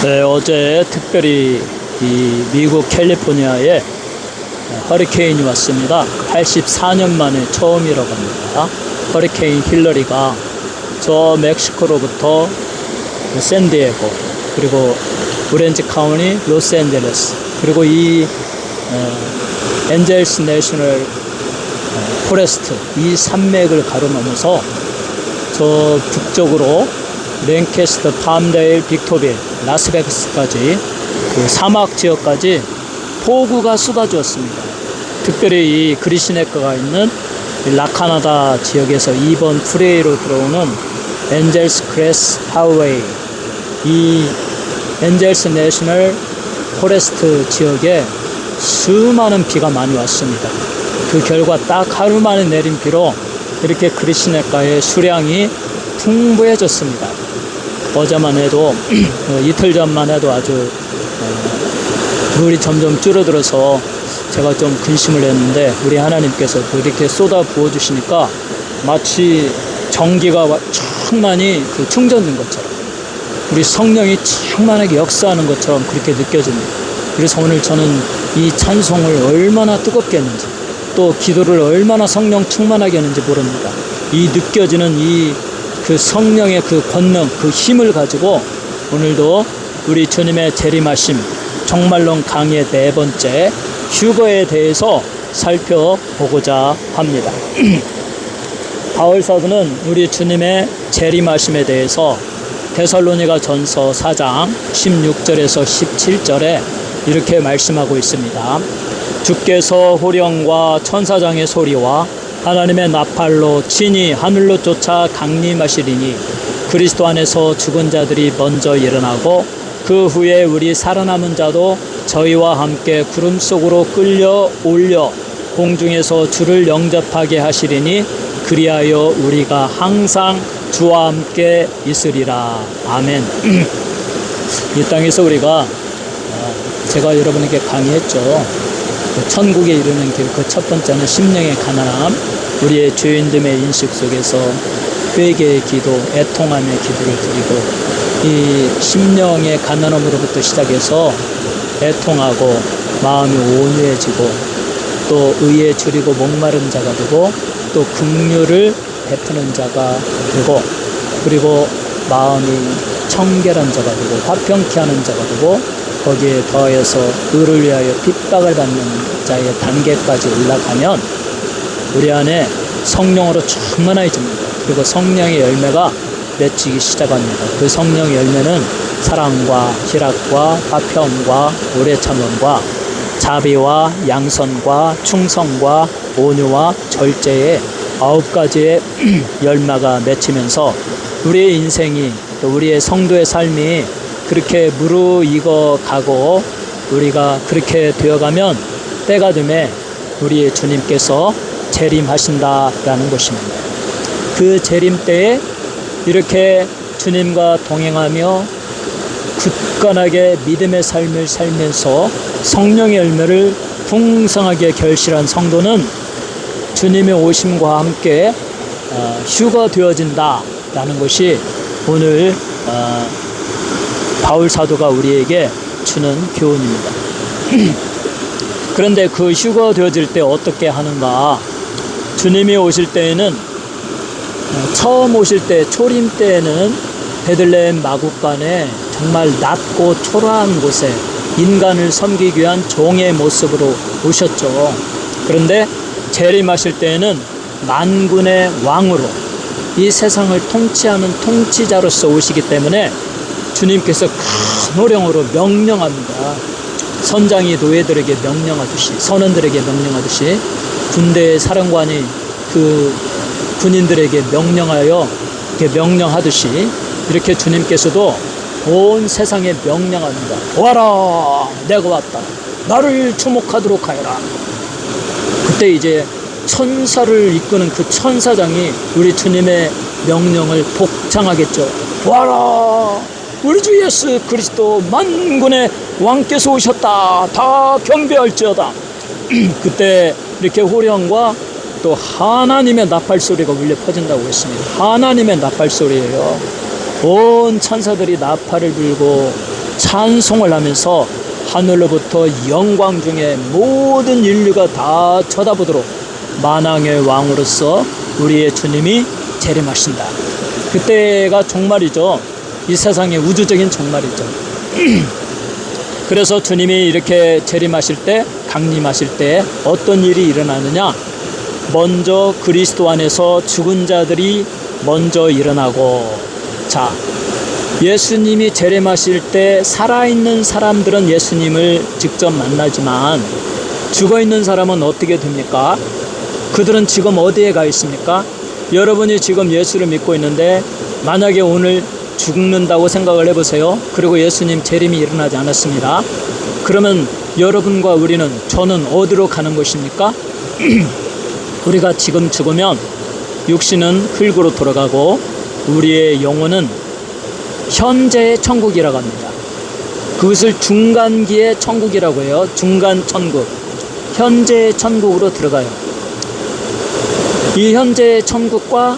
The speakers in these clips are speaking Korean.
네, 어제 특별히 이 미국 캘리포니아에 허리케인이 왔습니다. 84년 만에 처음이라고 합니다. 허리케인 힐러리가 저 멕시코로부터 샌디에고, 그리고 오렌지 카운티, 로스앤젤레스, 그리고 이 엔젤스 내셔널 포레스트, 이 산맥을 가로넘어서 저 북쪽으로 랭캐스터, 팜데일, 빅토빌, 라스베가스까지 그 사막 지역까지 폭우가 쏟아졌습니다. 특별히 이 그리시네카가 있는 라카나다 지역에서 2번 프레이로 들어오는 엔젤스 크레스 하우웨이, 이 엔젤스 내셔널 포레스트 지역에 수많은 비가 많이 왔습니다. 그 결과 딱 하루 만에 내린 비로 이렇게 그리시네카의 수량이 풍부해졌습니다. 어제만 해도 이틀 전만 해도 아주 물이 점점 줄어들어서 제가 좀 근심을 했는데, 우리 하나님께서 이렇게 쏟아 부어 주시니까 마치 전기가 충만히 충전된 것처럼, 우리 성령이 충만하게 역사하는 것처럼 그렇게 느껴집니다. 그래서 오늘 저는 이 찬송을 얼마나 뜨겁게 했는지, 또 기도를 얼마나 성령 충만하게 했는지 모릅니다. 이 느껴지는 그 성령의 그 권능, 그 힘을 가지고 오늘도 우리 주님의 재림하심 종말론 강의 4번째 휴거에 대해서 살펴보고자 합니다. 바울 사도는 우리 주님의 재림하심에 대해서 데살로니가 전서 4장 16절에서 17절에 이렇게 말씀하고 있습니다. 주께서 호령과 천사장의 소리와 하나님의 나팔로 친히 하늘로 쫓아 강림하시리니 그리스도 안에서 죽은 자들이 먼저 일어나고 그 후에 우리 살아남은 자도 저희와 함께 구름 속으로 끌려 올려 공중에서 주를 영접하게 하시리니 그리하여 우리가 항상 주와 함께 있으리라. 아멘. 이 땅에서 우리가 제가 여러분에게 강의했죠. 천국에 이르는 길, 그 첫 번째는 심령의 가난함, 우리의 죄인됨의 인식 속에서 회개의 기도, 애통함의 기도를 드리고, 이 심령의 가난함으로부터 시작해서 애통하고 마음이 온유해지고, 또 의에 줄이고 목마른 자가 되고, 또 긍휼을 베푸는 자가 되고, 그리고 마음이 청결한 자가 되고 화평케 하는 자가 되고, 거기에 더해서 의를 위하여 핍박을 받는 자의 단계까지 올라가면 우리 안에 성령으로 충만해집니다. 그리고 성령의 열매가 맺히기 시작합니다. 그 성령의 열매는 사랑과 희락과 화평과 오래 참음과 자비와 양선과 충성과 온유와 절제의 9가지의 열매가 맺히면서 우리의 인생이, 또 우리의 성도의 삶이 그렇게 무르익어 가고 우리가 그렇게 되어가면 때가 되면 우리의 주님께서 재림하신다라는 것입니다. 그 재림 때에 이렇게 주님과 동행하며 굳건하게 믿음의 삶을 살면서 성령의 열매를 풍성하게 결실한 성도는 주님의 오심과 함께 휴거되어진다라는 것이 오늘 바울 사도가 우리에게 주는 교훈입니다. 그런데 그 휴거되어질 때 어떻게 하는가? 주님이 오실 때에는, 처음 오실 때 초림 때에는 베들레헴 마구간에 정말 낮고 초라한 곳에 인간을 섬기기 위한 종의 모습으로 오셨죠. 그런데 재림하실 때에는 만군의 왕으로 이 세상을 통치하는 통치자로서 오시기 때문에 주님께서 큰 호령으로 명령합니다. 선장이 노예들에게 명령하듯이, 선원들에게 명령하듯이, 군대의 사령관이 그 군인들에게 명령하여 이렇게 명령하듯이, 이렇게 주님께서도 온 세상에 명령합니다. 보아라, 내가 왔다. 나를 주목하도록 하여라. 그때 이제 천사를 이끄는 그 천사장이 우리 주님의 명령을 복창하겠죠. 보아라, 우리 주 예수 그리스도 만군의 왕께서 오셨다. 다 경배할지어다. 그때 이렇게 호령과 또 하나님의 나팔 소리가 울려 퍼진다고 했습니다. 하나님의 나팔 소리예요. 온 천사들이 나팔을 불고 찬송을 하면서 하늘로부터 영광 중에 모든 인류가 다 쳐다보도록 만왕의 왕으로서 우리의 주님이 재림하신다. 그때가 종말이죠. 이 세상의 우주적인 종말이죠. 그래서 주님이 이렇게 재림하실 때, 강림하실 때 어떤 일이 일어나느냐? 먼저 그리스도 안에서 죽은 자들이 먼저 일어나고, 자, 예수님이 재림하실 때 살아있는 사람들은 예수님을 직접 만나지만 죽어있는 사람은 어떻게 됩니까? 그들은 지금 어디에 가 있습니까? 여러분이 지금 예수를 믿고 있는데 만약에 오늘 죽는다고 생각을 해보세요. 그리고 예수님 재림이 일어나지 않았습니다. 그러면 여러분과 우리는, 저는 어디로 가는 것입니까? 우리가 지금 죽으면 육신은 흙으로 돌아가고 우리의 영혼은 현재의 천국이라고 합니다. 그것을 중간기의 천국이라고 해요. 중간 천국, 현재의 천국으로 들어가요. 이 현재의 천국과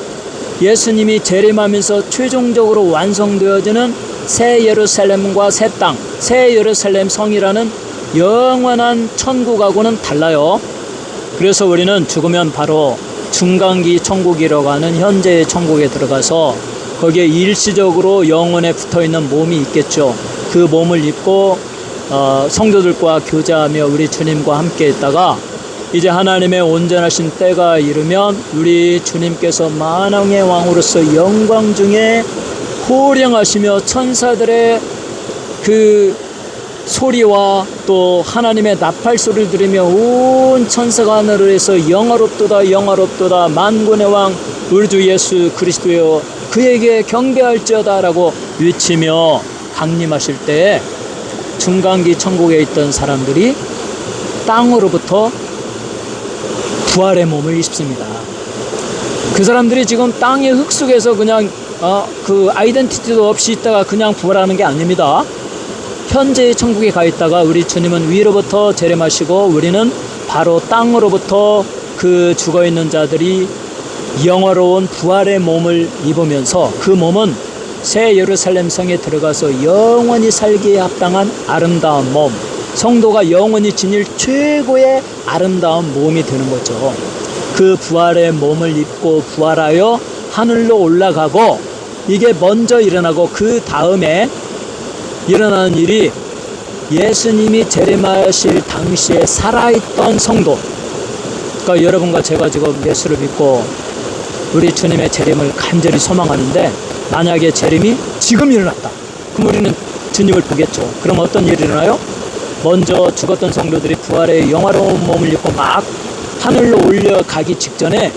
예수님이 재림하면서 최종적으로 완성되어지는 새 예루살렘과 새 땅, 새 예루살렘 성이라는 영원한 천국하고는 달라요. 그래서 우리는 죽으면 바로 중간기 천국이라고 하는 현재의 천국에 들어가서 거기에 일시적으로 영혼에 붙어있는 몸이 있겠죠. 그 몸을 입고 성도들과 교제하며 우리 주님과 함께 있다가 이제 하나님의 온전하신 때가 이르면 우리 주님께서 만왕의 왕으로서 영광 중에 호령하시며 천사들의 그 소리와 또 하나님의 나팔 소리를 들으며 온 천사가 하늘에서 영화롭도다 영화롭도다 만군의 왕 우리 주 예수 그리스도여 그에게 경배할지어다 라고 외치며 강림하실 때 중간기 천국에 있던 사람들이 땅으로부터 부활의 몸을 입습니다. 그 사람들이 지금 땅의 흙 속에서 그냥 그 아이덴티티도 없이 있다가 그냥 부활하는 게 아닙니다. 현재의 천국에 가 있다가 우리 주님은 위로부터 재림하시고 우리는 바로 땅으로부터 그 죽어있는 자들이 영화로운 부활의 몸을 입으면서 그 몸은 새 예루살렘 성에 들어가서 영원히 살기에 합당한 아름다운 몸, 성도가 영원히 지닐 최고의 아름다운 몸이 되는 거죠. 그 부활의 몸을 입고 부활하여 하늘로 올라가고 이게 먼저 일어나고 그 다음에 일어나는 일이 예수님이 재림하실 당시에 살아있던 성도, 그러니까 여러분과 제가 지금 예수를 믿고 우리 주님의 재림을 간절히 소망하는데 만약에 재림이 지금 일어났다. 그럼 우리는 주님을 보겠죠. 그럼 어떤 일이 일어나요? 먼저 죽었던 성도들이 부활의 영화로운 몸을 입고 막 하늘로 올려가기 직전에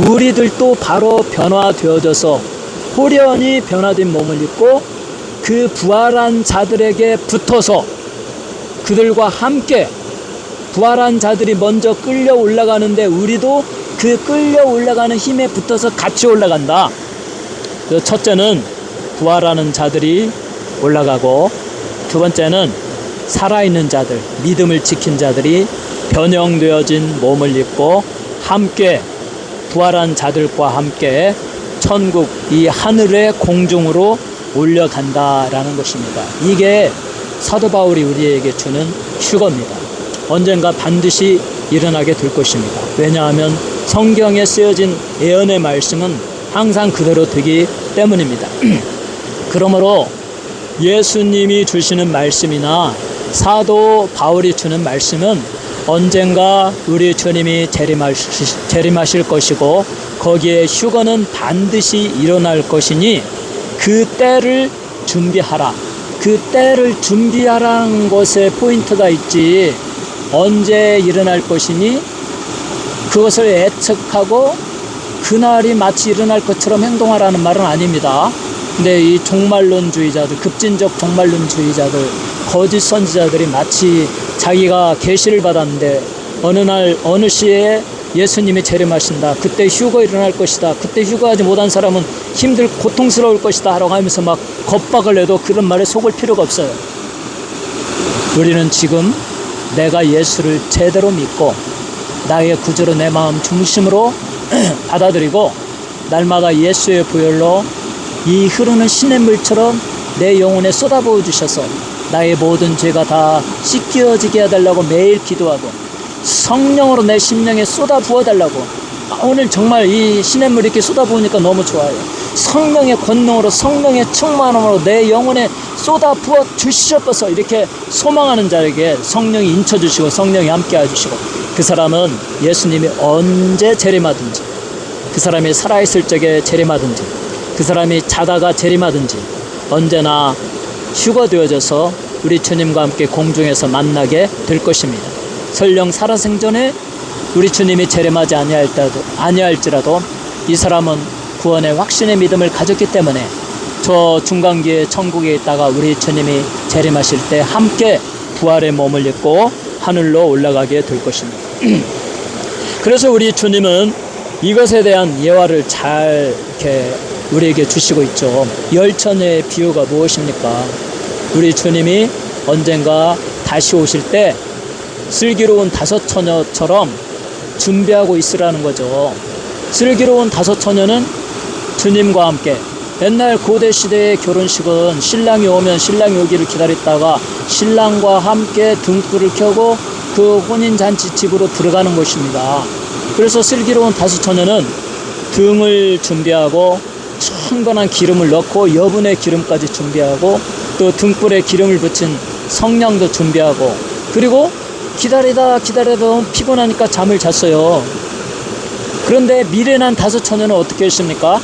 우리들도 바로 변화되어져서 호련히 변화된 몸을 입고 그 부활한 자들에게 붙어서 그들과 함께 부활한 자들이 먼저 끌려 올라가는데 우리도 그 끌려 올라가는 힘에 붙어서 같이 올라간다. 첫째는 부활하는 자들이 올라가고 두 번째는 살아있는 자들, 믿음을 지킨 자들이 변형되어진 몸을 입고 함께 부활한 자들과 함께 천국 이 하늘의 공중으로 올려간다라는 것입니다. 이게 사도 바울이 우리에게 주는 휴거입니다. 언젠가 반드시 일어나게 될 것입니다. 왜냐하면 성경에 쓰여진 예언의 말씀은 항상 그대로 되기 때문입니다. 그러므로 예수님이 주시는 말씀이나 사도 바울이 주는 말씀은 언젠가 우리 주님이 재림하실 것이고 거기에 휴거는 반드시 일어날 것이니 그 때를 준비하라. 그 때를 준비하라는 것에 포인트가 있지 언제 일어날 것이니 그것을 예측하고 그날이 마치 일어날 것처럼 행동하라는 말은 아닙니다. 근데 이 종말론주의자들, 급진적 종말론주의자들, 거짓 선지자들이 마치 자기가 계시를 받았는데 어느 날 어느 시에 예수님이 재림하신다. 그때 휴거 일어날 것이다. 그때 휴거하지 못한 사람은 고통스러울 것이다 라고 하면서 막 겁박을 해도 그런 말에 속을 필요가 없어요. 우리는 지금 내가 예수를 제대로 믿고 나의 구주로 내 마음 중심으로 받아들이고 날마다 예수의 보혈로 이 흐르는 시냇물처럼 내 영혼에 쏟아부어 주셔서 나의 모든 죄가 다 씻겨지게 해달라고 매일 기도하고 성령으로 내 심령에 쏟아부어 달라고. 오늘 정말 이 시냇물이 이렇게 쏟아부으니까 너무 좋아요. 성령의 권능으로 성령의 충만함으로 내 영혼에 쏟아부어 주시옵소서. 이렇게 소망하는 자에게 성령이 인쳐주시고 성령이 함께 해주시고, 그 사람은 예수님이 언제 재림하든지, 그 사람이 살아있을 적에 재림하든지, 그 사람이 자다가 재림하든지 언제나 휴거되어져서 우리 주님과 함께 공중에서 만나게 될 것입니다. 설령 살아생전에 우리 주님이 재림하지 아니할지라도 이 사람은 구원의 확신의 믿음을 가졌기 때문에 저 중간기에 천국에 있다가 우리 주님이 재림하실 때 함께 부활의 몸을 입고 하늘로 올라가게 될 것입니다. 그래서 우리 주님은 이것에 대한 예화를 잘 이렇게 우리에게 주시고 있죠. 열처녀의 비유가 무엇입니까? 우리 주님이 언젠가 다시 오실 때 슬기로운 다섯 처녀처럼 준비하고 있으라는 거죠. 슬기로운 다섯 처녀는 주님과 함께, 옛날 고대 시대의 결혼식은 신랑이 오면 신랑이 오기를 기다렸다가 신랑과 함께 등불을 켜고 그 혼인잔치 집으로 들어가는 것입니다. 그래서 슬기로운 다섯 처녀는 등을 준비하고 충분한 기름을 넣고 여분의 기름까지 준비하고 또 등불에 기름을 붙인 성냥도 준비하고, 그리고 기다리다 피곤하니까 잠을 잤어요. 그런데 미련한 다섯 처녀는 어떻게 했습니까?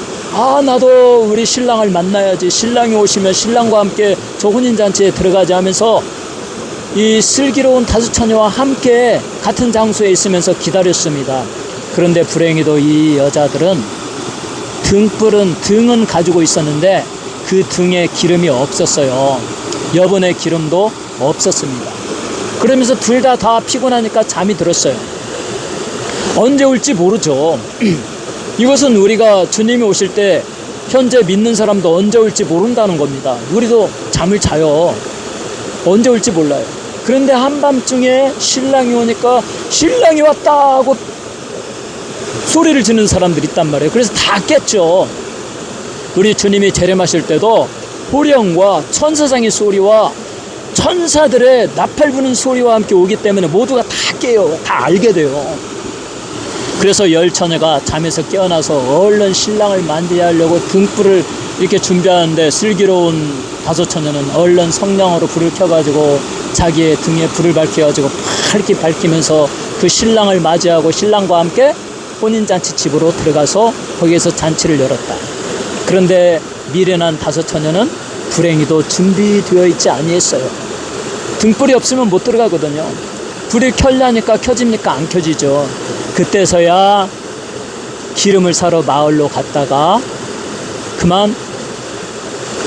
나도 우리 신랑을 만나야지, 신랑이 오시면 신랑과 함께 저 혼인잔치에 들어가자 하면서 이 슬기로운 다섯 처녀와 함께 같은 장소에 있으면서 기다렸습니다. 그런데 불행히도 이 여자들은 등은 가지고 있었는데 그 등에 기름이 없었어요. 여분의 기름도 없었습니다. 그러면서 둘 다 피곤하니까 잠이 들었어요. 언제 올지 모르죠. 이것은 우리가 주님이 오실 때 현재 믿는 사람도 언제 올지 모른다는 겁니다. 우리도 잠을 자요. 언제 올지 몰라요. 그런데 한밤중에 신랑이 오니까 신랑이 왔다 하고 소리를 지르는 사람들이 있단 말이에요. 그래서 다 깼죠. 우리 주님이 재림하실 때도 호령과 천사장의 소리와 천사들의 나팔 부는 소리와 함께 오기 때문에 모두가 다 깨요. 다 알게 돼요. 그래서 열 처녀가 잠에서 깨어나서 얼른 신랑을 맞이하려고 등불을 이렇게 준비하는데 슬기로운 다섯 처녀는 얼른 성령으로 불을 켜가지고 자기의 등에 불을 밝혀가지고 밝게 밝히면서 그 신랑을 맞이하고 신랑과 함께 혼인잔치 집으로 들어가서 거기에서 잔치를 열었다. 그런데 미련한 다섯 처녀는 불행히도 준비되어 있지 아니했어요. 등불이 없으면 못 들어가거든요. 불이 켜려니까 켜집니까? 안 켜지죠. 그때서야 기름을 사러 마을로 갔다가 그만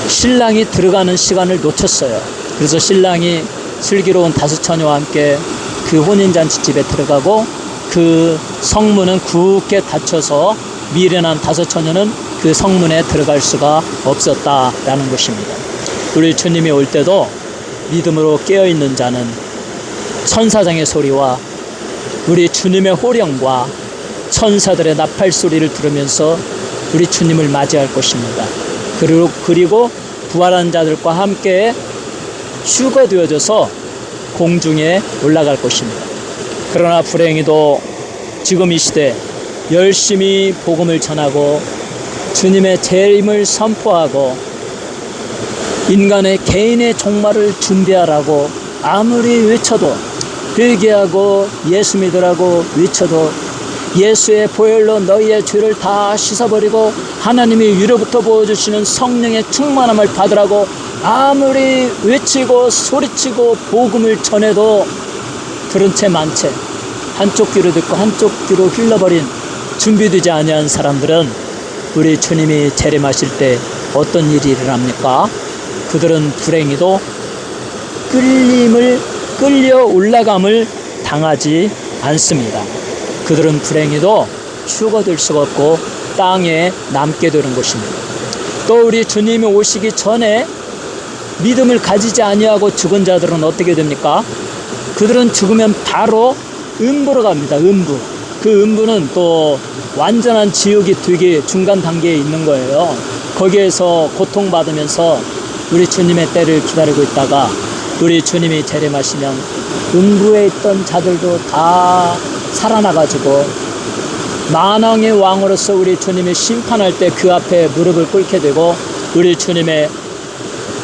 신랑이 들어가는 시간을 놓쳤어요. 그래서 신랑이 슬기로운 다섯 처녀와 함께 그 혼인잔치 집에 들어가고 그 성문은 굳게 닫혀서 미련한 다섯 처녀는 그 성문에 들어갈 수가 없었다라는 것입니다. 우리 주님이 올 때도 믿음으로 깨어있는 자는 천사장의 소리와 우리 주님의 호령과 천사들의 나팔 소리를 들으면서 우리 주님을 맞이할 것입니다. 그리고 부활한 자들과 함께 휴거되어져서 공중에 올라갈 것입니다. 그러나 불행히도 지금 이 시대 열심히 복음을 전하고 주님의 재림을 선포하고 인간의 개인의 종말을 준비하라고 아무리 외쳐도, 회개하고 예수 믿으라고 외쳐도, 예수의 보혈로 너희의 죄를 다 씻어버리고 하나님이 위로부터 부어주시는 성령의 충만함을 받으라고 아무리 외치고 소리치고 복음을 전해도 들은 채 만 채 한쪽 귀로 듣고 한쪽 귀로 흘러버린 준비되지 아니한 사람들은 우리 주님이 재림하실 때 어떤 일이 일어납니까? 그들은 불행히도 끌려 올라감을 당하지 않습니다. 그들은 불행히도 휴거될 수가 없고 땅에 남게 되는 것입니다. 또 우리 주님이 오시기 전에 믿음을 가지지 아니하고 죽은 자들은 어떻게 됩니까? 그들은 죽으면 바로 음부로 갑니다. 음부. 그 음부는 또 완전한 지옥이 되게 중간 단계에 있는 거예요. 거기에서 고통받으면서 우리 주님의 때를 기다리고 있다가 우리 주님이 재림하시면 음부에 있던 자들도 다 살아나가지고 만왕의 왕으로서 우리 주님이 심판할 때 그 앞에 무릎을 꿇게 되고 우리 주님의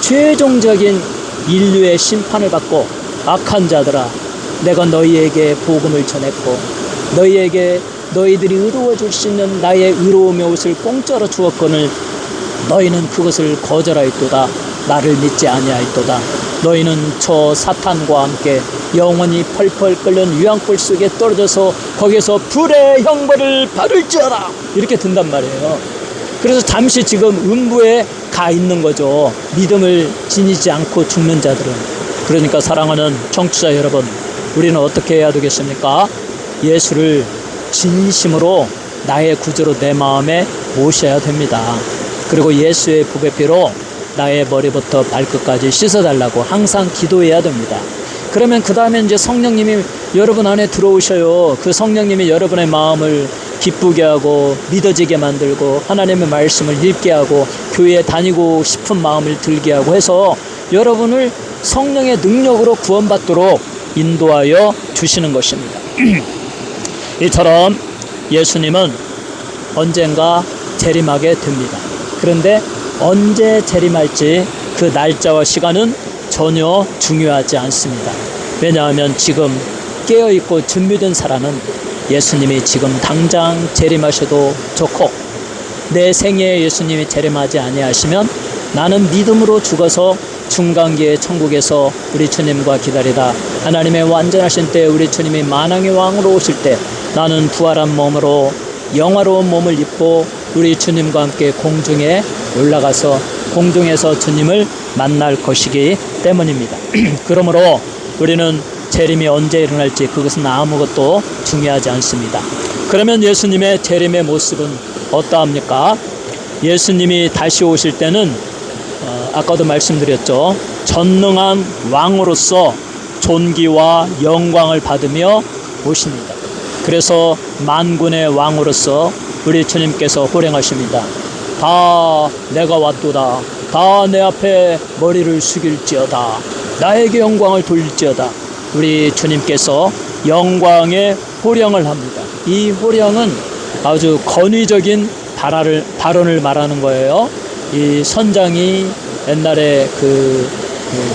최종적인 인류의 심판을 받고 악한 자들아 내가 너희에게 복음을 전했고 너희에게 너희들이 의로워질 수 있는 나의 의로움의 옷을 공짜로 주었거늘 너희는 그것을 거절하였도다. 나를 믿지 아니하였도다. 너희는 저 사탄과 함께 영원히 펄펄 끓는 유황불 속에 떨어져서 거기서 불의 형벌을 받을지어다. 이렇게 든단 말이에요. 그래서 잠시 지금 음부에 가 있는 거죠. 믿음을 지니지 않고 죽는 자들은. 그러니까 사랑하는 청취자 여러분, 우리는 어떻게 해야 되겠습니까? 예수를 진심으로 나의 구주로 내 마음에 모셔야 됩니다. 그리고 예수의 부의 피로 나의 머리부터 발끝까지 씻어달라고 항상 기도해야 됩니다. 그러면 그 다음에 이제 성령님이 여러분 안에 들어오셔요. 그 성령님이 여러분의 마음을 기쁘게 하고 믿어지게 만들고 하나님의 말씀을 읽게 하고 교회에 다니고 싶은 마음을 들게 하고 해서 여러분을 성령의 능력으로 구원받도록 인도하여 주시는 것입니다. 이처럼 예수님은 언젠가 재림하게 됩니다. 그런데 언제 재림할지 그 날짜와 시간은 전혀 중요하지 않습니다. 왜냐하면 지금 깨어있고 준비된 사람은 예수님이 지금 당장 재림하셔도 좋고 내 생애에 예수님이 재림하지 아니하시면 나는 믿음으로 죽어서 중간기의 천국에서 우리 주님과 기다리다 하나님의 완전하신 때 우리 주님이 만왕의 왕으로 오실 때 나는 부활한 몸으로 영화로운 몸을 입고 우리 주님과 함께 공중에 올라가서 공중에서 주님을 만날 것이기 때문입니다. 그러므로 우리는 재림이 언제 일어날지 그것은 아무것도 중요하지 않습니다. 그러면 예수님의 재림의 모습은 어떠합니까? 예수님이 다시 오실 때는 아까도 말씀드렸죠. 전능한 왕으로서 존귀와 영광을 받으며 오십니다. 그래서 만군의 왕으로서 우리 주님께서 호령하십니다. 다 내가 왔도다. 다 내 앞에 머리를 숙일지어다. 나에게 영광을 돌릴지어다. 우리 주님께서 영광의 호령을 합니다. 이 호령은 아주 권위적인 발언을 말하는 거예요. 이 선장이 옛날에 그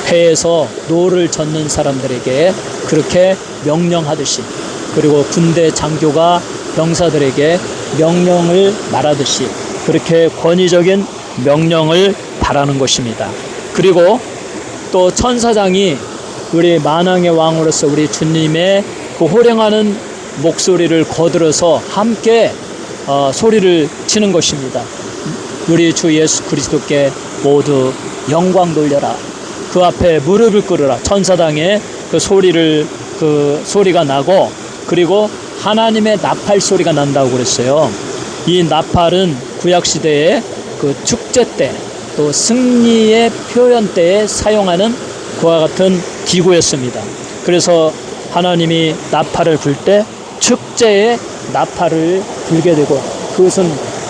배에서 노를 젓는 사람들에게 그렇게 명령하듯이 그리고 군대 장교가 병사들에게 명령을 말하듯이 그렇게 권위적인 명령을 바라는 것입니다. 그리고 또 천사장이 우리 만왕의 왕으로서 우리 주님의 그 호령하는 목소리를 거들어서 함께 소리를 치는 것입니다. 우리 주 예수 그리스도께 모두 영광 돌려라. 그 앞에 무릎을 꿇으라. 천사장의 그 소리가 나고 그리고 하나님의 나팔 소리가 난다고 그랬어요. 이 나팔은 구약시대에 그 축제 때 또 승리의 표현 때에 사용하는 그와 같은 기구였습니다. 그래서 하나님이 나팔을 불 때 축제에 나팔을 불게 되고 그것은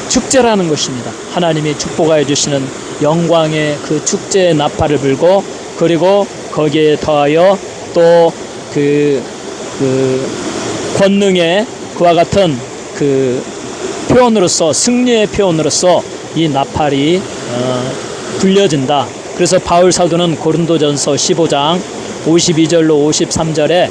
축제라는 것입니다. 하나님이 축복하여 주시는 영광의 그 축제의 나팔을 불고 그리고 거기에 더하여 또 그 권능의 그와 같은 그 표현으로서 승리의 표현으로서 이 나팔이 불려진다. 그래서 바울 사도는 고린도전서 15장 52절로 53절에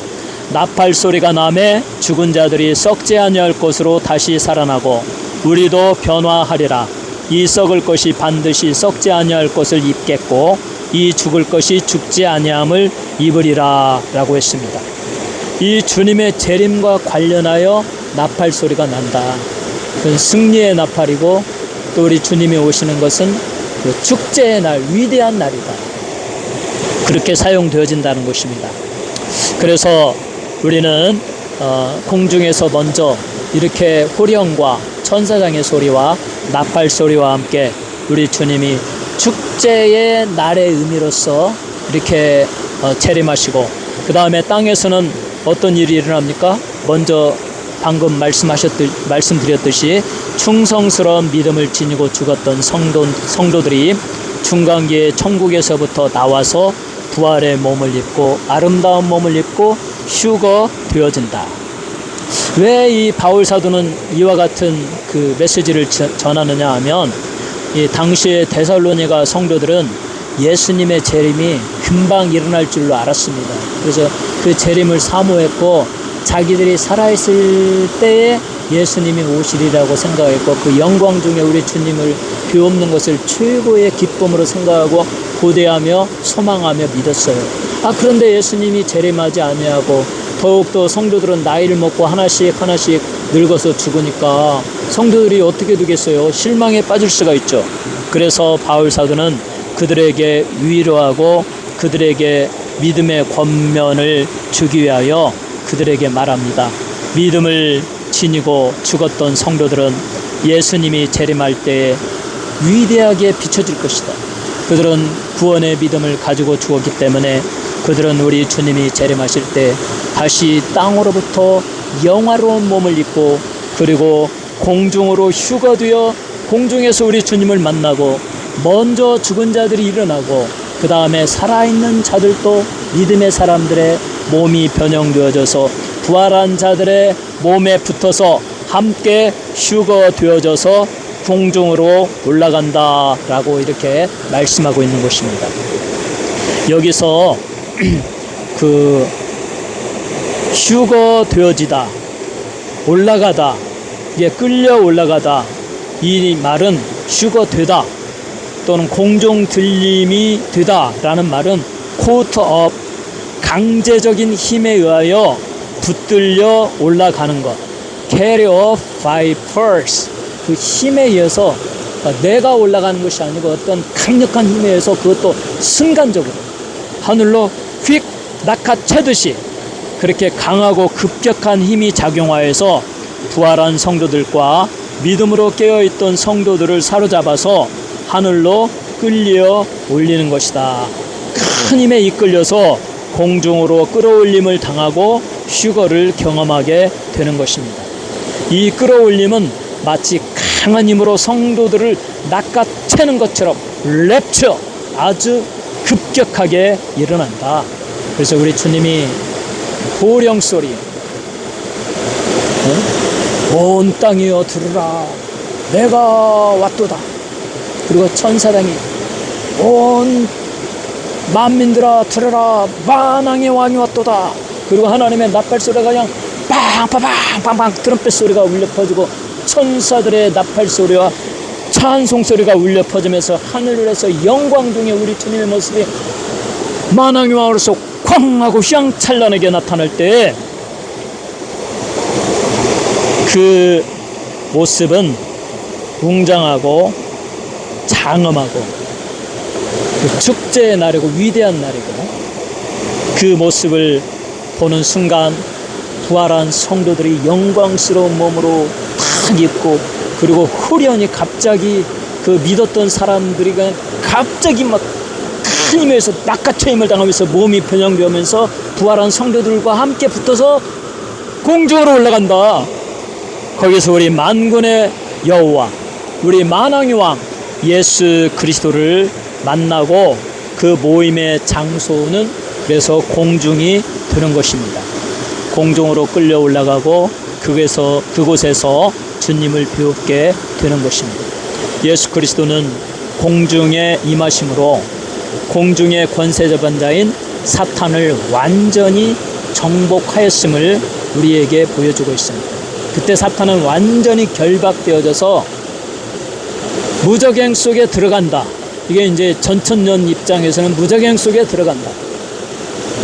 나팔 소리가 나매 죽은 자들이 썩지 아니할 것으로 다시 살아나고 우리도 변화하리라. 이 썩을 것이 반드시 썩지 아니할 것을 입겠고 이 죽을 것이 죽지 아니함을 입으리라 라고 했습니다. 이 주님의 재림과 관련하여 나팔 소리가 난다. 그건 승리의 나팔이고 또 우리 주님이 오시는 것은 그 축제의 날, 위대한 날이다. 그렇게 사용되어진다는 것입니다. 그래서 우리는 공중에서 먼저 이렇게 호령과 천사장의 소리와 나팔 소리와 함께 우리 주님이 축제의 날의 의미로서 이렇게 재림하시고 그 다음에 땅에서는 어떤 일이 일어납니까? 먼저 방금 말씀드렸듯이 충성스러운 믿음을 지니고 죽었던 성도들이 중간기에 천국에서부터 나와서 부활의 몸을 입고 아름다운 몸을 입고 휴거 되어진다. 왜 이 바울 사도는 이와 같은 그 메시지를 전하느냐 하면, 이 당시의 데살로니가 성도들은 예수님의 재림이 금방 일어날 줄로 알았습니다. 그래서 그 재림을 사모했고, 자기들이 살아있을 때에 예수님이 오시리라고 생각했고, 그 영광 중에 우리 주님을 비옵는 것을 최고의 기쁨으로 생각하고 고대하며 소망하며 믿었어요. 그런데 예수님이 재림하지 아니하고 더욱더 성도들은 나이를 먹고 하나씩 늙어서 죽으니까 성도들이 어떻게 되겠어요? 실망에 빠질 수가 있죠. 그래서 바울 사도는 그들에게 위로하고 그들에게 믿음의 권면을 주기 위하여 그들에게 말합니다. 믿음을 지니고 죽었던 성도들은 예수님이 재림할 때 위대하게 비춰질 것이다. 그들은 구원의 믿음을 가지고 죽었기 때문에 그들은 우리 주님이 재림하실 때 다시 땅으로부터 영화로운 몸을 입고, 그리고 공중으로 휴거되어 공중에서 우리 주님을 만나고, 먼저 죽은 자들이 일어나고 그 다음에 살아있는 자들도 믿음의 사람들의 몸이 변형되어져서 부활한 자들의 몸에 붙어서 함께 휴거되어져서 공중으로 올라간다라고 이렇게 말씀하고 있는 것입니다. 여기서 그 휴거되어지다, 올라가다, 이게 끌려 올라가다, 이 말은 휴거되다 또는 공중 들림이 되다라는 말은 caught up, 강제적인 힘에 의하여 붙들려 올라가는 것, carry off by force, 그 힘에 의해서 내가 올라가는 것이 아니고 어떤 강력한 힘에 의해서, 그것도 순간적으로 하늘로 휙 낚아채듯이 그렇게 강하고 급격한 힘이 작용하여서 부활한 성도들과 믿음으로 깨어있던 성도들을 사로잡아서 하늘로 끌려 올리는 것이다. 큰 힘에 이끌려서 공중으로 끌어올림을 당하고 휴거를 경험하게 되는 것입니다. 이 끌어올림은 마치 강한 힘으로 성도들을 낚아채는 것처럼 랩처, 아주 급격하게 일어난다. 그래서 우리 주님이 호령소리, 온 땅이여 들으라, 내가 왔도다. 그리고 천사당이 온 만민들아 들으라, 만왕의 왕이 왔도다. 그리고 하나님의 나팔소리가 그냥 빵빵빵빵빵 트럼펫 소리가 울려 퍼지고 천사들의 나팔소리와 찬송소리가 울려 퍼지면서 하늘에서 영광 중에 우리 주님의 모습이 만왕의 왕으로서 쾅 하고 휘황찬란하게 나타날 때, 그 모습은 웅장하고 장엄하고 그 축제의 날이고 위대한 날이고, 그 모습을 보는 순간 부활한 성도들이 영광스러운 몸으로 탁 입고, 그리고 후련히 갑자기 그 믿었던 사람들이 그냥 갑자기 막 큰 힘에 의해서 낚아채임을 당하면서 몸이 변형되면서 부활한 성도들과 함께 붙어서 공중으로 올라간다. 거기서 우리 만군의 여호와, 우리 만왕의 왕 예수 그리스도를 만나고, 그 모임의 장소는 그래서 공중이 되는 것입니다. 공중으로 끌려 올라가고 그곳에서 주님을 배우게 되는 것입니다. 예수 그리스도는 공중에 임하심으로 공중의 권세자반자인 사탄을 완전히 정복하였음을 우리에게 보여주고 있습니다. 그때 사탄은 완전히 결박되어져서 무적행 속에 들어간다. 이게 이제 전천년 입장에서는 무적행 속에 들어간다.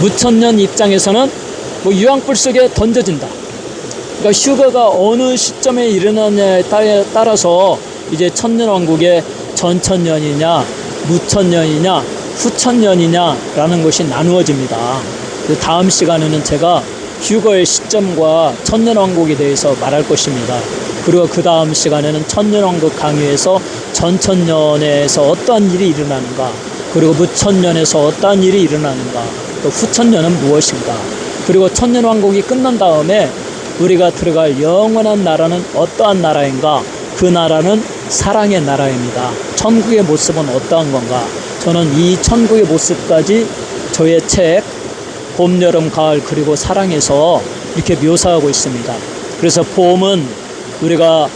무천년 입장에서는 유황불 속에 던져진다. 그러니까 휴거가 어느 시점에 일어나냐에 따라서 이제 천년왕국의 전천년이냐 무천년이냐 후천년이냐라는 것이 나누어집니다. 다음 시간에는 제가 휴거의 시점과 천년왕국에 대해서 말할 것입니다. 그리고 그 다음 시간에는 천년왕국 강의에서 전천년에서 어떠한 일이 일어나는가, 그리고 무천년에서 어떠한 일이 일어나는가, 또 후천년은 무엇인가, 그리고 천년왕국이 끝난 다음에 우리가 들어갈 영원한 나라는 어떠한 나라인가, 그 나라는 사랑의 나라입니다. 천국의 모습은 어떠한 건가? 저는 이 천국의 모습까지 저의 책 봄, 여름, 가을 그리고 사랑에서 이렇게 묘사하고 있습니다. 그래서 봄은 우리가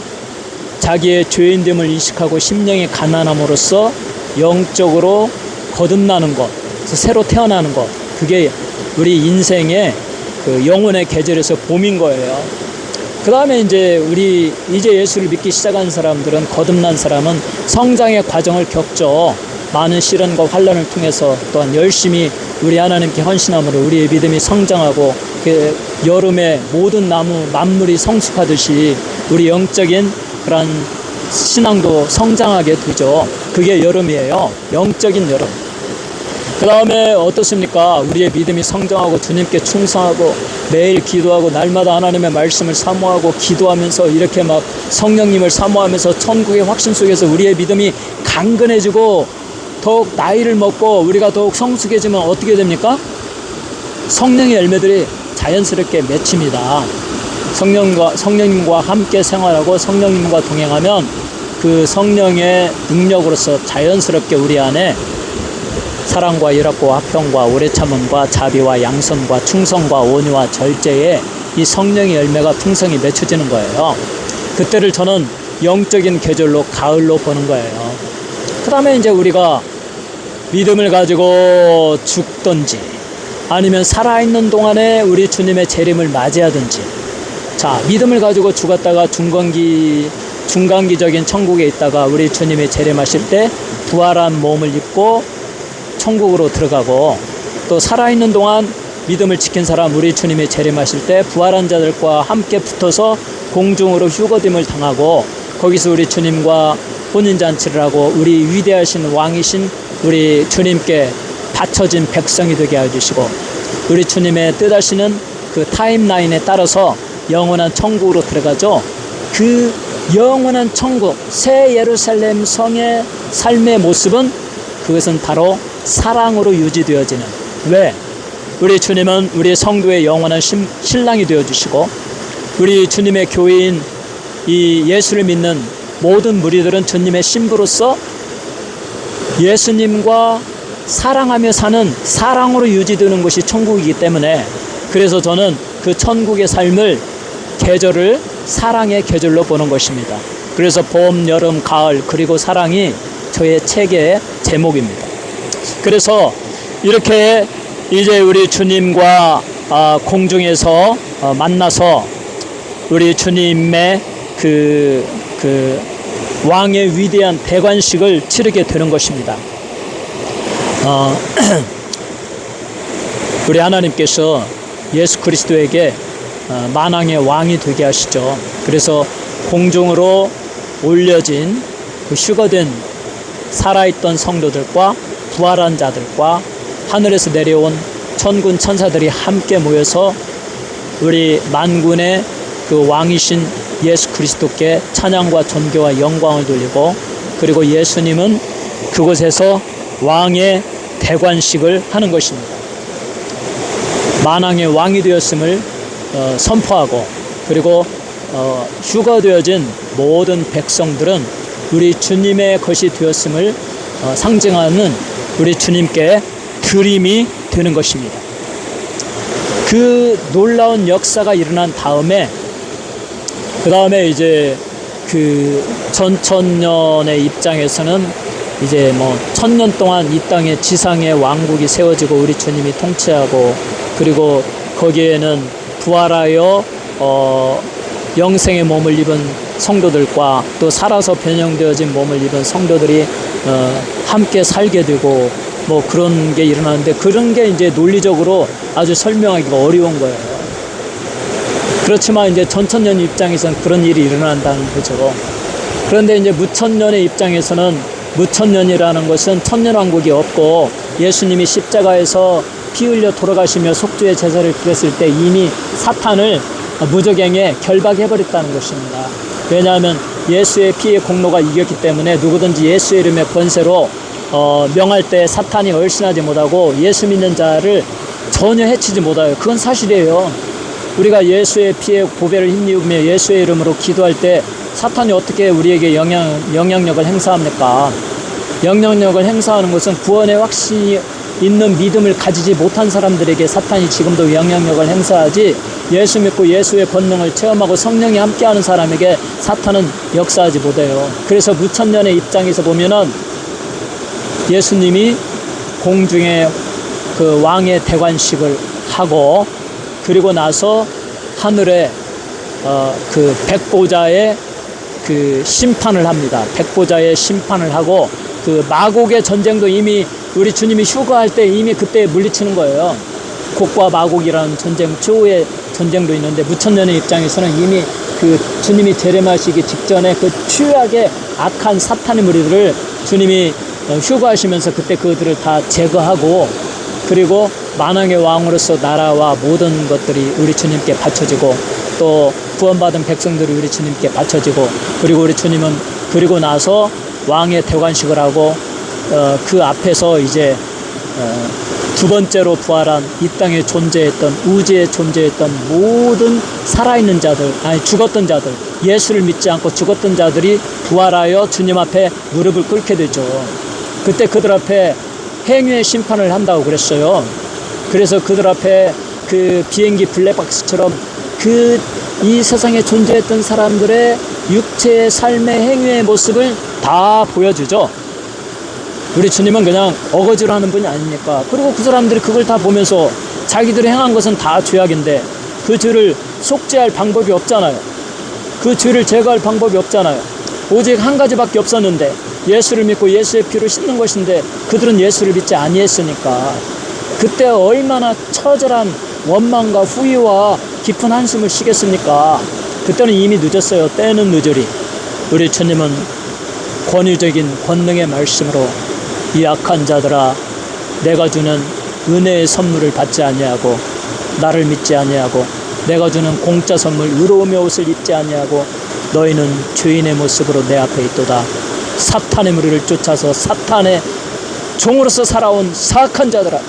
자기의 죄인됨을 인식하고 심령이 가난함으로써 영적으로 거듭나는 것, 새로 태어나는 것, 그게 우리 인생의 그 영혼의 계절에서 봄인 거예요. 그 다음에 이제 우리 이제 예수를 믿기 시작한 사람들은, 거듭난 사람은 성장의 과정을 겪죠. 많은 시련과 환난을 통해서 또한 열심히 우리 하나님께 헌신함으로 우리의 믿음이 성장하고, 그 여름에 모든 나무 만물이 성숙하듯이 우리 영적인 그런 신앙도 성장하게 되죠. 그게 여름이에요. 영적인 여름. 그 다음에 어떻습니까? 우리의 믿음이 성장하고 주님께 충성하고 매일 기도하고 날마다 하나님의 말씀을 사모하고 기도하면서 이렇게 막 성령님을 사모하면서 천국의 확신 속에서 우리의 믿음이 강건해지고 더욱 나이를 먹고 우리가 더욱 성숙해지면 어떻게 됩니까? 성령의 열매들이 자연스럽게 맺힙니다. 성령님과 함께 생활하고 성령님과 동행하면 그 성령의 능력으로서 자연스럽게 우리 안에 사랑과 열악과 화평과 오래 참음과 자비와 양선과 충성과 온유와 절제의 이 성령의 열매가 풍성히 맺혀지는 거예요. 그때를 저는 영적인 계절로 가을로 보는 거예요. 그 다음에 이제 우리가 믿음을 가지고 죽든지 아니면 살아있는 동안에 우리 주님의 재림을 맞이하든지, 자, 믿음을 가지고 죽었다가 중간기적인 천국에 있다가 우리 주님이 재림하실 때 부활한 몸을 입고 천국으로 들어가고, 또 살아있는 동안 믿음을 지킨 사람 우리 주님이 재림하실 때 부활한 자들과 함께 붙어서 공중으로 휴거됨을 당하고 거기서 우리 주님과 혼인잔치를 하고 우리 위대하신 왕이신 우리 주님께 바쳐진 백성이 되게 해주시고 우리 주님의 뜻하시는 그 타임라인에 따라서 영원한 천국으로 들어가죠. 그 영원한 천국, 새 예루살렘 성의 삶의 모습은 그것은 바로 사랑으로 유지되어지는, 왜? 우리 주님은 우리 성도의 영원한 신랑이 되어주시고 우리 주님의 교회인 이 예수를 믿는 모든 무리들은 주님의 신부로서 예수님과 사랑하며 사는, 사랑으로 유지되는 것이 천국이기 때문에, 그래서 저는 그 천국의 삶을, 계절을 사랑의 계절로 보는 것입니다. 그래서 봄, 여름, 가을 그리고 사랑이 저의 책의 제목입니다. 그래서 이렇게 이제 우리 주님과 공중에서 만나서 우리 주님의 그 왕의 위대한 대관식을 치르게 되는 것입니다. 우리 하나님께서 예수 그리스도에게 만왕의 왕이 되게 하시죠. 그래서 공중으로 올려진 그 휴거된 살아있던 성도들과 부활한 자들과 하늘에서 내려온 천군 천사들이 함께 모여서 우리 만군의 그 왕이신 예수 그리스도께 찬양과 존귀와 영광을 돌리고, 그리고 예수님은 그곳에서 왕의 대관식을 하는 것입니다. 만왕의 왕이 되었음을 선포하고, 그리고 휴거되어진 모든 백성들은 우리 주님의 것이 되었음을 상징하는 우리 주님께 드림이 되는 것입니다. 그 놀라운 역사가 일어난 다음에, 그 다음에 이제 그 전천년의 입장에서는 이제 뭐 1000년 동안 이 땅의 지상의 왕국이 세워지고 우리 주님이 통치하고, 그리고 거기에는 부활하여 영생의 몸을 입은 성도들과 또 살아서 변형되어진 몸을 입은 성도들이 함께 살게 되고 뭐 그런 게 일어나는데, 그런 게 이제 논리적으로 아주 설명하기가 어려운 거예요. 그렇지만 이제 전천년 입장에서는 그런 일이 일어난다는 거죠. 그런데 이제 무천년의 입장에서는, 무천년이라는 것은 천년왕국이 없고 예수님이 십자가에서 피 흘려 돌아가시며 속죄의 제사를 드렸을 때 이미 사탄을 무저갱에 결박해버렸다는 것입니다. 왜냐하면 예수의 피의 공로가 이겼기 때문에 누구든지 예수의 이름의 권세로 명할 때 사탄이 얼씬하지 못하고 예수 믿는 자를 전혀 해치지 못해요. 그건 사실이에요. 우리가 예수의 피의 보배를 힘입으며 예수의 이름으로 기도할 때 사탄이 어떻게 우리에게 영향력을 행사합니까? 영향력을 행사하는 것은 구원의 확신이 있는 믿음을 가지지 못한 사람들에게 사탄이 지금도 영향력을 행사하지, 예수 믿고 예수의 권능을 체험하고 성령이 함께하는 사람에게 사탄은 역사하지 못해요. 그래서 무천년의 입장에서 보면은 예수님이 공중에 그 왕의 대관식을 하고, 그리고 나서 하늘에 그 백보자의 그 심판을 합니다. 백보자의 심판을 하고, 그 마곡의 전쟁도 이미 우리 주님이 휴거할 때 이미 그때 물리치는 거예요. 곡과 마곡이라는 전쟁, 최후의 전쟁도 있는데, 무천년의 입장에서는 이미 그 주님이 재림하시기 직전에 그 최악의 악한 사탄의 무리들을 주님이 휴거하시면서 그때 그들을 다 제거하고, 그리고 만왕의 왕으로서 나라와 모든 것들이 우리 주님께 바쳐지고, 또 구원받은 백성들이 우리 주님께 바쳐지고, 그리고 우리 주님은 그리고 나서 왕의 대관식을 하고, 그 앞에서 이제 두 번째로 부활한 이 땅에 존재했던, 우주에 존재했던 모든 살아있는 자들, 아니 죽었던 자들, 예수를 믿지 않고 죽었던 자들이 부활하여 주님 앞에 무릎을 꿇게 되죠. 그때 그들 앞에 행위의 심판을 한다고 그랬어요. 그래서 그들 앞에 그 비행기 블랙박스처럼 그 이 세상에 존재했던 사람들의 육체의 삶의 행위의 모습을 다 보여주죠. 우리 주님은 그냥 어거지로 하는 분이 아니니까. 그리고 그 사람들이 그걸 다 보면서 자기들이 행한 것은 다 죄악인데 그 죄를 속죄할 방법이 없잖아요. 그 죄를 제거할 방법이 없잖아요. 오직 한 가지밖에 없었는데, 예수를 믿고 예수의 피로 씻는 것인데 그들은 예수를 믿지 아니했으니까 그때 얼마나 처절한 원망과 후회와 깊은 한숨을 쉬겠습니까? 그때는 이미 늦었어요. 때는 늦으리. 우리 주님은 권위적인 권능의 말씀으로 이 악한 자들아, 내가 주는 은혜의 선물을 받지 아니하고 나를 믿지 아니하고 내가 주는 공짜 선물 의로움의 옷을 입지 아니하고 너희는 죄인의 모습으로 내 앞에 있도다. 사탄의 무리를 쫓아서 사탄의 종으로서 살아온 사악한 자들아,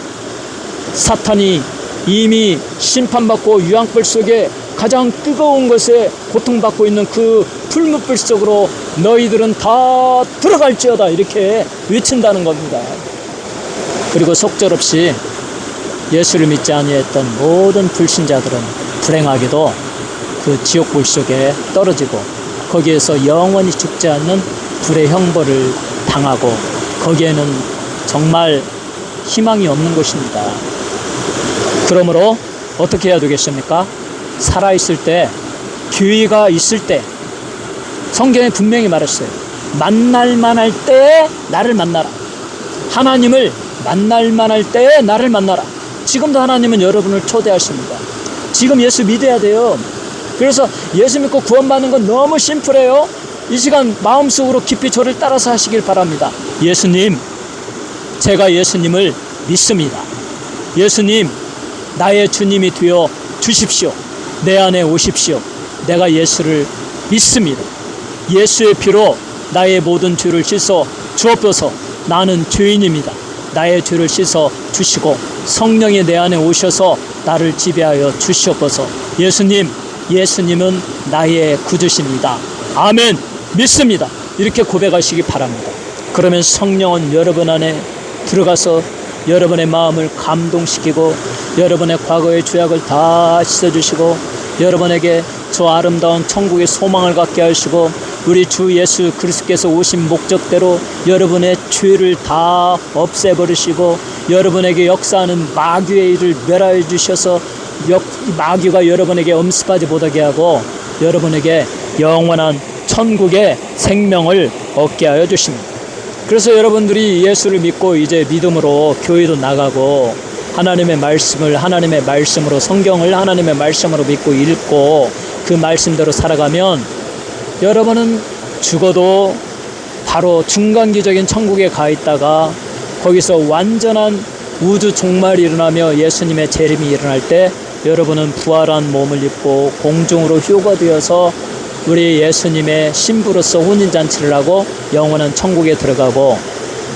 사탄이 이미 심판받고 유황불 속에 가장 뜨거운 것에 고통받고 있는 그 풀무불 속으로 너희들은 다 들어갈지어다, 이렇게 외친다는 겁니다. 그리고 속절없이 예수를 믿지 아니했던 모든 불신자들은 불행하게도 그 지옥불 속에 떨어지고 거기에서 영원히 죽지 않는 불의 형벌을 당하고, 거기에는 정말 희망이 없는 것입니다. 그러므로 어떻게 해야 되겠습니까? 살아있을 때, 기회가 있을 때, 성경에 분명히 말했어요. 만날 만할 때에 나를 만나라. 하나님을 만날 만할 때에 나를 만나라. 지금도 하나님은 여러분을 초대하십니다. 지금 예수 믿어야 돼요. 그래서 예수 믿고 구원받는 건 너무 심플해요. 이 시간 마음속으로 깊이 저를 따라서 하시길 바랍니다. 예수님, 제가 예수님을 믿습니다. 예수님, 나의 주님이 되어 주십시오. 내 안에 오십시오. 내가 예수를 믿습니다. 예수의 피로 나의 모든 죄를 씻어 주옵소서. 나는 죄인입니다. 나의 죄를 씻어 주시고 성령이 내 안에 오셔서 나를 지배하여 주시옵소서. 예수님, 예수님은 나의 구주십니다. 아멘. 믿습니다. 이렇게 고백하시기 바랍니다. 그러면 성령은 여러분 안에 들어가서 여러분의 마음을 감동시키고 여러분의 과거의 죄악을 다 씻어주시고 여러분에게 저 아름다운 천국의 소망을 갖게 하시고 우리 주 예수 그리스도께서 오신 목적대로 여러분의 죄를 다 없애버리시고 여러분에게 역사하는 마귀의 일을 멸하여 주셔서 마귀가 여러분에게 엄습하지 못하게 하고 여러분에게 영원한 천국의 생명을 얻게 하여 주십니다. 그래서 여러분들이 예수를 믿고 이제 믿음으로 교회도 나가고 하나님의 말씀으로 성경을 하나님의 말씀으로 믿고 읽고 그 말씀대로 살아가면 여러분은 죽어도 바로 중간기적인 천국에 가 있다가 거기서 완전한 우주 종말이 일어나며 예수님의 재림이 일어날 때 여러분은 부활한 몸을 입고 공중으로 휴거되어서 우리 예수님의 신부로서 혼인잔치를 하고 영원한 천국에 들어가고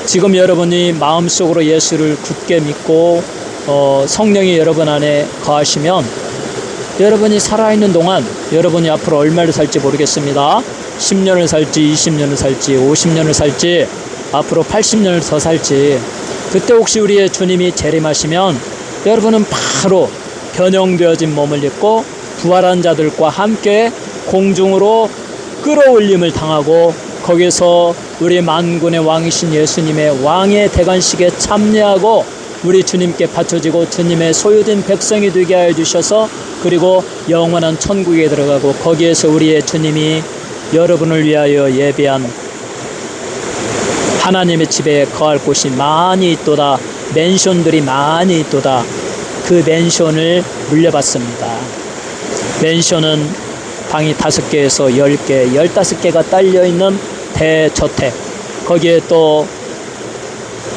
지금 여러분이 마음속으로 예수를 굳게 믿고 성령이 여러분 안에 거하시면 여러분이 살아있는 동안 여러분이 앞으로 얼마를 살지 모르겠습니다. 10년을 살지 20년을 살지 50년을 살지 앞으로 80년을 더 살지, 그때 혹시 우리의 주님이 재림하시면 여러분은 바로 변형되어진 몸을 입고 부활한 자들과 함께 공중으로 끌어올림을 당하고 거기서 우리 만군의 왕이신 예수님의 왕의 대관식에 참여하고 우리 주님께 바쳐지고 주님의 소유된 백성이 되게 하여 주셔서 그리고 영원한 천국에 들어가고 거기에서 우리의 주님이 여러분을 위하여 예비한 하나님의 집에 거할 곳이 많이 있도다, 맨션들이 많이 있도다. 그 맨션을 물려받습니다. 맨션은 방이 5개에서 10개, 15개가 딸려있는 대저택, 거기에 또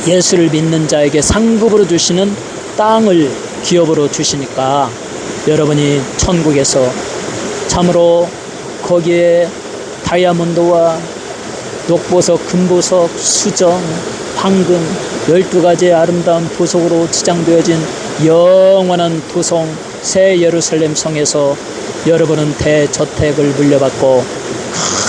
예수를 믿는 자에게 상급으로 주시는 땅을 기업으로 주시니까 여러분이 천국에서 참으로 거기에 다이아몬드와 녹보석, 금보석, 수정, 황금 12가지의 아름다운 보석으로 지장되어진 영원한 도성 새 예루살렘 성에서 여러분은 대저택을 물려받고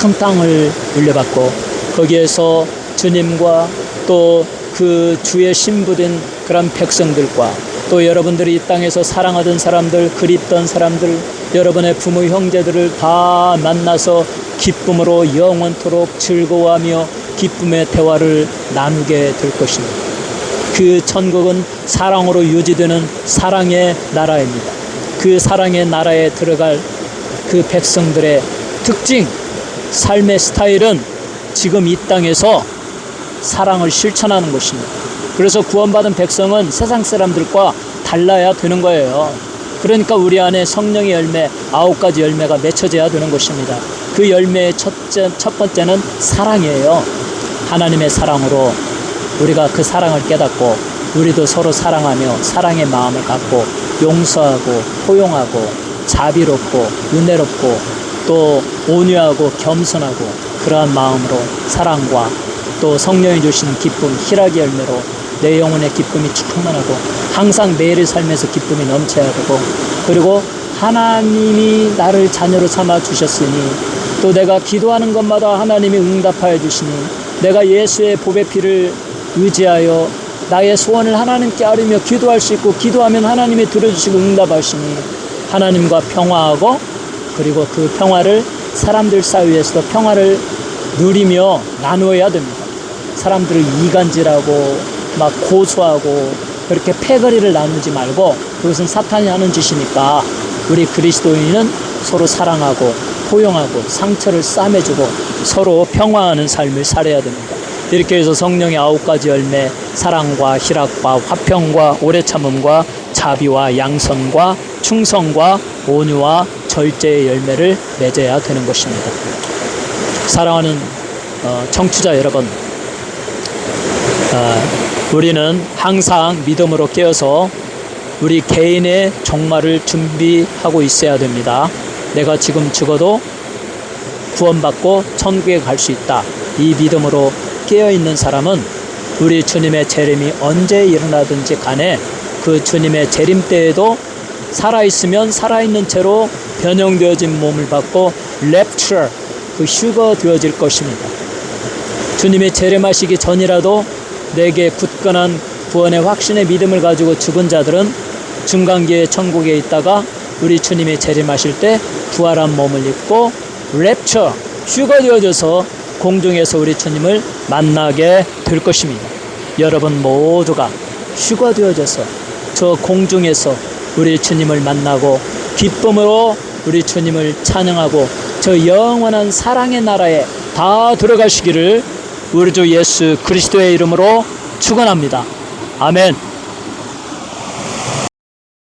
큰 땅을 물려받고 거기에서 주님과 또 그 주의 신부된 그런 백성들과 또 여러분들이 이 땅에서 사랑하던 사람들, 그립던 사람들, 여러분의 부모 형제들을 다 만나서 기쁨으로 영원토록 즐거워하며 기쁨의 대화를 나누게 될 것입니다. 그 천국은 사랑으로 유지되는 사랑의 나라입니다. 그 사랑의 나라에 들어갈 그 백성들의 특징, 삶의 스타일은 지금 이 땅에서 사랑을 실천하는 것입니다. 그래서 구원받은 백성은 세상 사람들과 달라야 되는 거예요. 그러니까 우리 안에 성령의 열매 9가지 열매가 맺혀져야 되는 것입니다. 그 열매의 첫 번째는 사랑이에요. 하나님의 사랑으로 우리가 그 사랑을 깨닫고 우리도 서로 사랑하며 사랑의 마음을 갖고 용서하고 포용하고 자비롭고 은혜롭고 또 온유하고 겸손하고 그러한 마음으로 사랑과 또 성령이 주시는 기쁨, 희락의 열매로 내 영혼의 기쁨이 충만하고 항상 매일의 삶에서 기쁨이 넘쳐야 되고 그리고 하나님이 나를 자녀로 삼아 주셨으니 또 내가 기도하는 것마다 하나님이 응답하여 주시니 내가 예수의 보배 피를 의지하여 나의 소원을 하나님께 아뢰며 기도할 수 있고 기도하면 하나님이 들어주시고 응답하시니 하나님과 평화하고 그리고 그 평화를 사람들 사이에서도 평화를 누리며 나누어야 됩니다. 사람들을 이간질하고 막 고소하고 그렇게 패거리를 나누지 말고 그것은 사탄이 하는 짓이니까 우리 그리스도인은 서로 사랑하고 포용하고 상처를 싸매주고 서로 평화하는 삶을 살아야 됩니다. 이렇게 해서 성령의 9가지 열매, 사랑과 희락과 화평과 오래 참음과 자비와 양선과 충성과 온유와 절제의 열매를 맺어야 되는 것입니다. 사랑하는 청취자 여러분, 우리는 항상 믿음으로 깨어서 우리 개인의 종말을 준비하고 있어야 됩니다. 내가 지금 죽어도 구원받고 천국에 갈 수 있다. 이 믿음으로 깨어있는 사람은 우리 주님의 재림이 언제 일어나든지 간에 그 주님의 재림 때에도 살아있으면 살아있는 채로 변형되어진 몸을 받고 랩처, 그 휴거 되어질 것입니다. 주님의 재림하시기 전이라도 내게 굳건한 구원의 확신의 믿음을 가지고 죽은 자들은 중간기의 천국에 있다가 우리 주님이 재림하실 때 부활한 몸을 입고 랩처, 휴거 되어져서 공중에서 우리 주님을 만나게 될 것입니다. 여러분 모두가 휴거 되어져서 저 공중에서 우리 주님을 만나고 기쁨으로 우리 주님을 찬양하고 저 영원한 사랑의 나라에 다 들어가시기를 우리 주 예수 그리스도의 이름으로 축원합니다. 아멘.